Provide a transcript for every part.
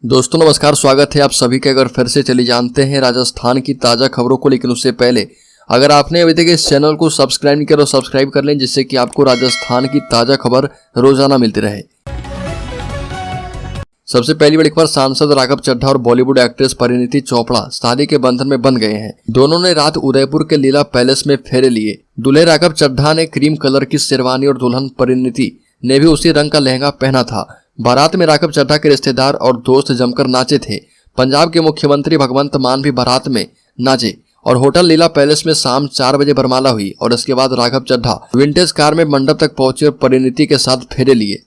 दोस्तों नमस्कार, स्वागत है आप सभी के। अगर फिर से चली जानते हैं राजस्थान की ताज़ा खबरों को, लेकिन उससे पहले अगर आपने अभी तक इस चैनल को सब्सक्राइब नहीं किया तो सब्सक्राइब कर लें, जिससे कि आपको राजस्थान की ताज़ा खबर रोजाना मिलती रहे। सबसे पहली बड़ी खबर, सांसद राघव चड्ढा और बॉलीवुड एक्ट्रेस परिणीति चोपड़ा शादी के बंधन में बंध गए हैं। दोनों ने रात उदयपुर के लीला पैलेस में फेरे लिए। दूल्हे राघव चड्ढा ने क्रीम कलर की शेरवानी और दुल्हन परिणीति ने भी उसी रंग का लहंगा पहना था। बारात में राघव चड्ढा के रिश्तेदार और दोस्त जमकर नाचे थे। पंजाब के मुख्यमंत्री भगवंत मान भी बारात में नाचे और होटल लीला पैलेस में शाम 4 बजे बरमाला हुई और इसके बाद राघव चड्ढा विंटेज कार में मंडप तक पहुंचे और परिणीति के साथ फेरे लिए।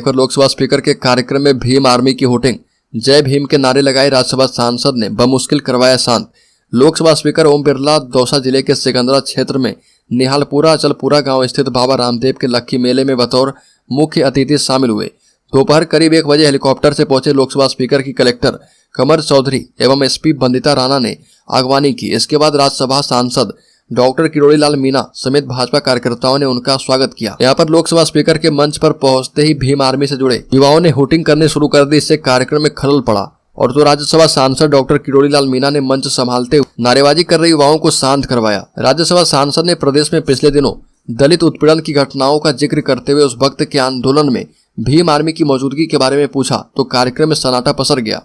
लोकसभा स्पीकर के कार्यक्रम में भीम आर्मी की होर्डिंग, जय भीम के नारे लगाए राज्यसभा सांसद ने बमुश्किल करवाया शांत। लोकसभा स्पीकर ओम बिरला दौसा जिले के सिकंदरा क्षेत्र में निहालपुरा अचलपुरा गांव स्थित बाबा रामदेव के लक्की मेले में बतौर मुख्य अतिथि शामिल हुए। दोपहर करीब 1 बजे हेलीकॉप्टर से पहुंचे लोकसभा स्पीकर की कलेक्टर कमर चौधरी एवं एसपी बंदिता राणा ने अगवानी की। इसके बाद राज्यसभा सांसद डॉक्टर किरोड़ी लाल मीणा समेत भाजपा कार्यकर्ताओं ने उनका स्वागत किया। यहाँ पर लोकसभा स्पीकर के मंच पर पहुंचते ही भीम आर्मी से जुड़े युवाओं ने हुटिंग करने शुरू कर दी। इससे कार्यक्रम में खलल पड़ा और तो राज्यसभा सांसद डॉक्टर किरोड़ी लाल मीणा ने मंच संभालते हुए नारेबाजी कर रहे युवाओं को शांत करवाया। राज्यसभा सांसद ने प्रदेश में पिछले दिनों दलित उत्पीड़न की घटनाओं का जिक्र करते हुए उस वक्त के आंदोलन में भीम आर्मी की मौजूदगी के बारे में पूछा तो कार्यक्रम में सन्नाटा पसर गया।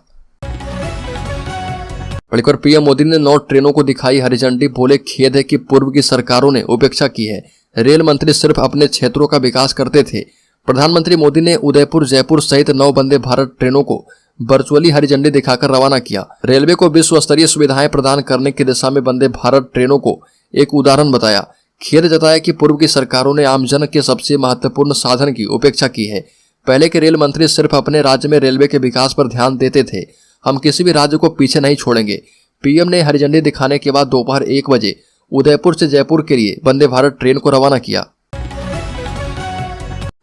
पीएम मोदी ने 9 ट्रेनों को दिखाई हरी झंडी, बोले खेद है कि पूर्व की सरकारों ने उपेक्षा की है। रेल मंत्री सिर्फ अपने क्षेत्रों का विकास करते थे। प्रधानमंत्री मोदी ने उदयपुर जयपुर सहित 9 वंदे भारत ट्रेनों को वर्चुअली हरी झंडी दिखाकर रवाना किया। रेलवे को विश्व स्तरीय सुविधाएं प्रदान करने की दिशा में वंदे भारत ट्रेनों को एक उदाहरण बताया। खेद जताया कि पूर्व की सरकारों ने आमजन के सबसे महत्वपूर्ण साधन की उपेक्षा की है। पहले के रेल मंत्री सिर्फ अपने राज्य में रेलवे के विकास पर ध्यान देते थे। हम किसी भी राज्य को पीछे नहीं छोड़ेंगे। पीएम ने हरी झंडी दिखाने के बाद दोपहर 1 बजे उदयपुर से जयपुर के लिए वंदे भारत ट्रेन को रवाना किया।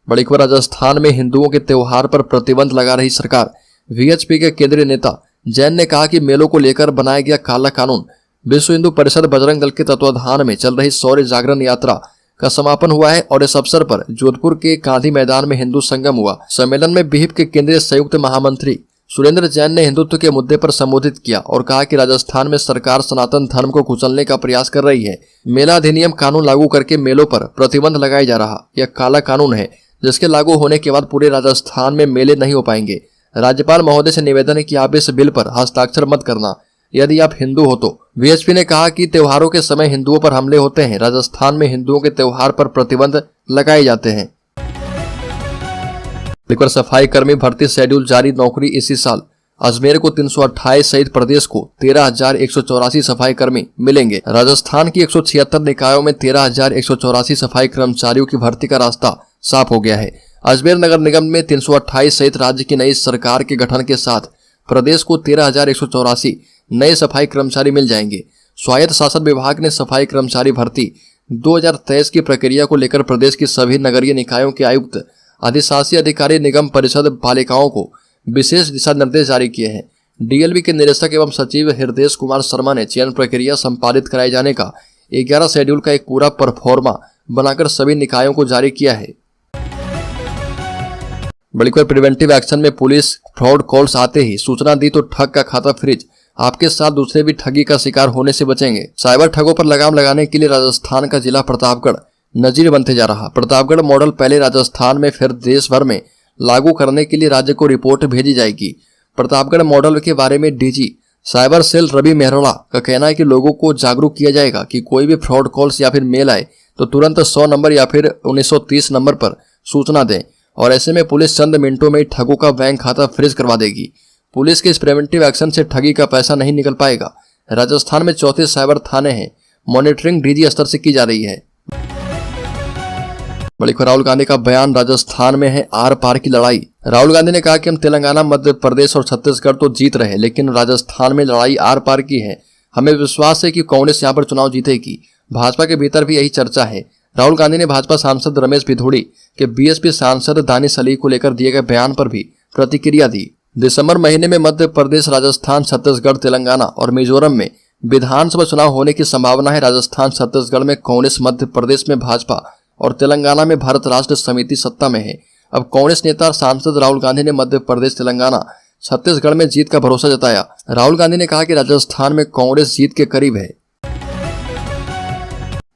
बड़ी खबर, राजस्थान में हिंदुओं के त्योहार पर प्रतिबंध लगा रही सरकार। वीएचपी के केंद्रीय नेता जैन ने कहा कि मेलों को लेकर बनाया गया काला कानून। विश्व हिंदू परिषद बजरंग दल के तत्वाधान में चल रही शौर्य जागरण यात्रा का समापन हुआ है और इस अवसर पर जोधपुर के गांधी मैदान में हिंदू संगम हुआ। सम्मेलन में विहिप के केंद्रीय संयुक्त महामंत्री सुरेंद्र जैन ने हिंदुत्व के मुद्दे पर संबोधित किया और कहा कि राजस्थान में सरकार सनातन धर्म को कुचलने का प्रयास कर रही है। मेला अधिनियम कानून लागू करके मेलों पर प्रतिबंध लगाया जा रहा यह काला कानून है, जिसके लागू होने के बाद पूरे राजस्थान में मेले नहीं हो पाएंगे। राज्यपाल महोदय से निवेदन है कि आप इस बिल पर हस्ताक्षर मत करना यदि आप हिंदू हो तो। वीएचपी ने कहा कि त्योहारों के समय हिंदुओं पर हमले होते हैं। राजस्थान में हिंदुओं के त्योहार पर प्रतिबंध लगाए जाते हैं। सफाई कर्मी भर्ती शेड्यूल जारी, नौकरी इसी साल। अजमेर को 328 सहित प्रदेश को 13,184 सफाई कर्मी मिलेंगे। राजस्थान की 176 निकायों में 13,184 सफाई कर्मचारियों की भर्ती का रास्ता साफ हो गया है। अजमेर नगर निगम में 328 सहित राज्य की नई सरकार के गठन के साथ प्रदेश को 13,184 नए सफाई कर्मचारी मिल जाएंगे। स्वायत्त शासन विभाग ने सफाई कर्मचारी भर्ती 2023 की प्रक्रिया को लेकर प्रदेश की सभी नगरीय निकायों के आयुक्त, अधिशासी अधिकारी, निगम परिषद पालिकाओं को विशेष दिशा निर्देश जारी किए हैं। डीएलवी के निदेशक एवं सचिव हृदय कुमार शर्मा ने चयन प्रक्रिया संपादित कराए जाने का 11 शेड्यूल का एक पूरा परफॉर्मा बनाकर सभी निकायों को जारी किया है। बड़ी खबर, प्रिवेंटिव एक्शन में पुलिस फ्रॉड कॉल्स आते ही सूचना दी तो ठग का खाता फ्रीज। आपके साथ दूसरे भी ठगी का शिकार होने से बचेंगे। साइबर ठगों पर लगाम लगाने के लिए राजस्थान का जिला प्रतापगढ़ नजीर बनते जा रहा। प्रतापगढ़ मॉडल पहले राजस्थान में फिर देश भर में लागू करने के लिए राज्य को रिपोर्ट भेजी जाएगी। प्रतापगढ़ मॉडल के बारे में डीजी साइबर सेल रवि मेहरोड़ा का कहना है कि लोगों को जागरूक किया जाएगा कि कोई भी फ्रॉड कॉल्स या फिर मेल आए तो तुरंत 100 नंबर या फिर 1930 नंबर पर सूचना दें और ऐसे में पुलिस चंद मिनटों में ठगों का बैंक खाता फ्रीज करवा देगी। पुलिस के इस प्रिवेंटिव एक्शन से ठगी का पैसा नहीं निकल पाएगा। राजस्थान में 34 साइबर थाने हैं। मॉनिटरिंग डीजी स्तर से की जा रही है। बड़ी खबर, राहुल गांधी का बयान, राजस्थान में है आर पार की लड़ाई। राहुल गांधी ने कहा कि हम तेलंगाना, मध्य प्रदेश और छत्तीसगढ़ तो जीत रहे, लेकिन राजस्थान में लड़ाई आर पार की है। हमें विश्वास है कि कांग्रेस यहाँ पर चुनाव जीतेगी। भाजपा के भीतर भी यही चर्चा है। राहुल गांधी ने भाजपा सांसद रमेश भिधोड़ी के बीएसपी सांसद दानिश अली को लेकर दिए गए बयान पर भी प्रतिक्रिया दी। दिसंबर महीने में मध्य प्रदेश, राजस्थान, छत्तीसगढ़, तेलंगाना और मिजोरम में विधानसभा चुनाव होने की संभावना है। राजस्थान छत्तीसगढ़ में कांग्रेस, मध्य प्रदेश में भाजपा और तेलंगाना में भारत राष्ट्र समिति सत्ता में है। अब कांग्रेस नेता और सांसद राहुल गांधी ने मध्य प्रदेश, तेलंगाना, छत्तीसगढ़ में जीत का भरोसा जताया। राहुल गांधी ने कहा कि राजस्थान में कांग्रेस जीत के करीब है।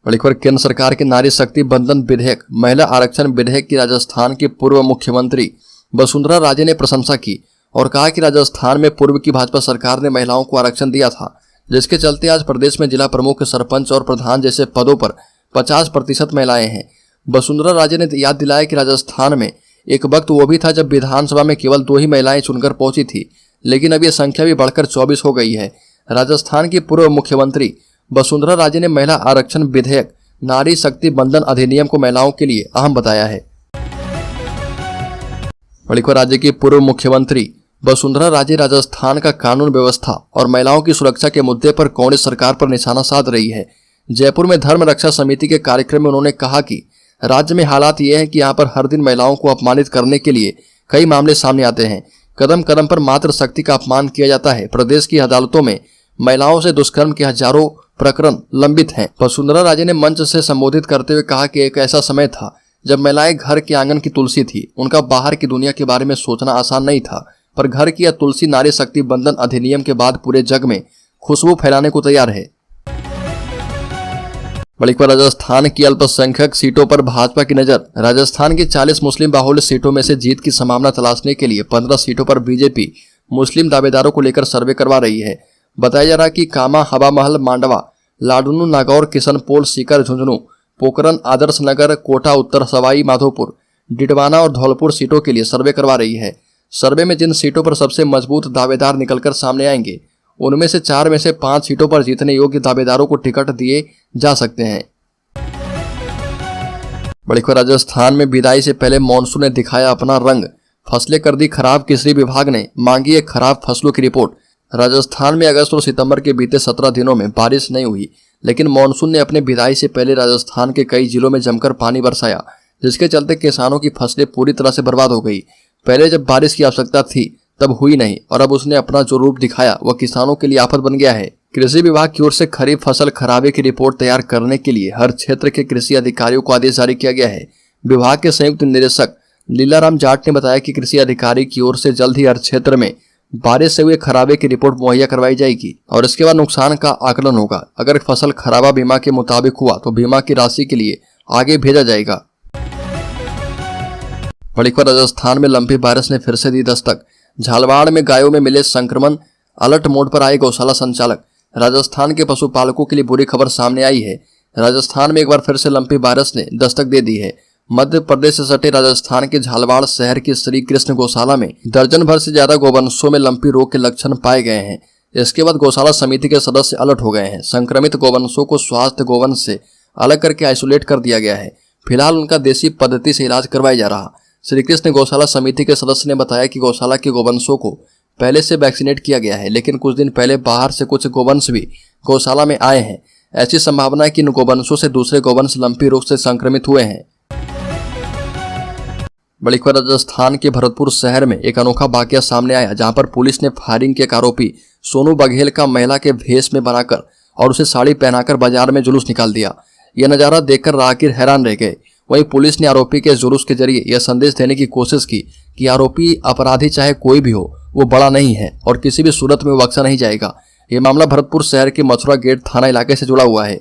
बड़ी खबर, केंद्र सरकार के नारी शक्ति बंधन विधेयक, महिला आरक्षण विधेयक की राजस्थान की पूर्व मुख्यमंत्री वसुंधरा राजे ने प्रशंसा की और कहा कि राजस्थान में पूर्व की भाजपा सरकार ने महिलाओं को आरक्षण दिया था, जिसके चलते आज प्रदेश में जिला प्रमुख, सरपंच और प्रधान जैसे पदों पर 50% महिलाएं हैं। वसुंधरा राजे ने याद दिलाया कि राजस्थान में एक वक्त वो भी था जब विधानसभा में केवल 2 ही महिलाएं चुनकर पहुंची थी, लेकिन अब ये संख्या भी बढ़कर 24 हो गई है। राजस्थान की पूर्व मुख्यमंत्री वसुंधरा राजे ने महिला आरक्षण विधेयक, नारी शक्ति बंधन अधिनियम को महिलाओं के लिए अहम बताया है। बड़ी खबर, राज्य की पूर्व मुख्यमंत्री वसुंधरा राजे राजस्थान का कानून व्यवस्था और महिलाओं की सुरक्षा के मुद्दे पर कांग्रेस सरकार पर निशाना साध रही है। जयपुर में धर्म रक्षा समिति के कार्यक्रम में उन्होंने कहा कि राज्य में हालात ये हैं कि यहाँ पर हर दिन महिलाओं को अपमानित करने के लिए कई मामले सामने आते हैं। कदम कदम पर मातृशक्ति का अपमान किया जाता है। प्रदेश की अदालतों में महिलाओं से दुष्कर्म के हजारों प्रकरण लंबित हैं। वसुंधरा राजे ने मंच से संबोधित करते हुए कहा कि एक ऐसा समय था जब महिलाएं घर के आंगन की तुलसी थी। उनका बाहर की दुनिया के बारे में सोचना आसान नहीं था, पर घर की यह तुलसी नारी शक्ति बंधन अधिनियम के बाद पूरे जग में खुशबू फैलाने को तैयार है। बड़ी खबर, राजस्थान की अल्पसंख्यक सीटों पर भाजपा की नजर। राजस्थान की 40 मुस्लिम बाहुल्य सीटों में से जीत की संभावना तलाशने के लिए 15 सीटों पर बीजेपी मुस्लिम दावेदारों को लेकर सर्वे करवा रही है। बताया जा रहा है कि कामा, हवा महल, मांडवा, लाडुनु, नागौर, किशनपोल, सीकर, झुंझुनू, पोखरन, आदर्श नगर, कोटा उत्तर, सवाई माधोपुर, डिडवाना और धौलपुर सीटों के लिए सर्वे करवा रही है। सर्वे में जिन सीटों पर सबसे मजबूत दावेदार निकलकर सामने आएंगे, उनमें से 4 में से 5 सीटों पर जीतने योग्य दावेदारों को टिकट दिए जा सकते हैं। बड़ी खबर, राजस्थान में विदाई से पहले मॉनसून ने दिखाया अपना रंग, फसलें कर दी खराब। कृषि विभाग ने मांगी है खराब फसलों की रिपोर्ट। राजस्थान में अगस्त और सितंबर के बीते 17 दिनों में बारिश नहीं हुई, लेकिन मॉनसून ने अपने विदाई से पहले राजस्थान के कई जिलों में जमकर पानी बरसाया, जिसके चलते किसानों की फसलें पूरी तरह से बर्बाद हो गई। पहले जब बारिश की आवश्यकता थी तब हुई नहीं, और अब उसने अपना जो रूप दिखाया वह किसानों के लिए आफत बन गया है। कृषि विभाग की ओर से खरीफ फसल खराबे की रिपोर्ट तैयार करने के लिए हर क्षेत्र के कृषि अधिकारियों को आदेश जारी किया गया है। विभाग के संयुक्त निदेशक लीलाराम जाट ने बताया कि कृषि अधिकारी की ओर से जल्द ही हर क्षेत्र में बारिश से हुए खराबे की रिपोर्ट मुहैया करवाई जाएगी और इसके बाद नुकसान का आकलन होगा। अगर फसल खराबा बीमा के मुताबिक हुआ तो बीमा की राशि के लिए आगे भेजा जाएगा। बड़ी खबर, राजस्थान में लंपी वायरस ने फिर से दी दस्तक। झालवाड़ में गायों में मिले संक्रमण, अलर्ट मोड पर आए गौशाला संचालक। राजस्थान के पशुपालकों के लिए बुरी खबर सामने आई है। राजस्थान में एक बार फिर से लंपी वायरस ने दस्तक दे दी है। मध्य प्रदेश से सटे राजस्थान के झालवाड़ शहर की श्री कृष्ण गौशाला में दर्जन भर से ज्यादा गोवंशों में लंपी रोग के लक्षण पाए गए हैं। इसके बाद गौशाला समिति के सदस्य अलर्ट हो गए हैं। संक्रमित गोवंशों को स्वास्थ्य गोवंश से अलग करके आइसोलेट कर दिया गया है। फिलहाल उनका देसी पद्धति से इलाज करवाया जा रहा। श्री कृष्ण गौशाला समिति के सदस्य ने बताया कि गौशाला के गोवंशों को पहले से वैक्सीनेट किया गया है, लेकिन कुछ दिन पहले बाहर से कुछ गोवंश भी गौशाला में आए हैं। ऐसी संभावना है कि इन गोवंशों से दूसरे गोवंश लंपी रोग से संक्रमित हुए हैं। बड़ी खबर, राजस्थान के भरतपुर शहर में एक अनोखा वाकया सामने आया, जहां पर पुलिस ने फायरिंग के एक आरोपी सोनू बघेल का महिला के भेष में बनाकर और उसे साड़ी पहनाकर बाजार में जुलूस निकाल दिया। यह नजारा देखकर राहगीर हैरान रह गए। वहीं पुलिस ने आरोपी के जुलूस के जरिए यह संदेश देने की कोशिश की कि आरोपी अपराधी चाहे कोई भी हो, वो बड़ा नहीं है और किसी भी सूरत में बख्शा नहीं जाएगा। यह मामला भरतपुर शहर के मथुरा गेट थाना इलाके से जुड़ा हुआ है।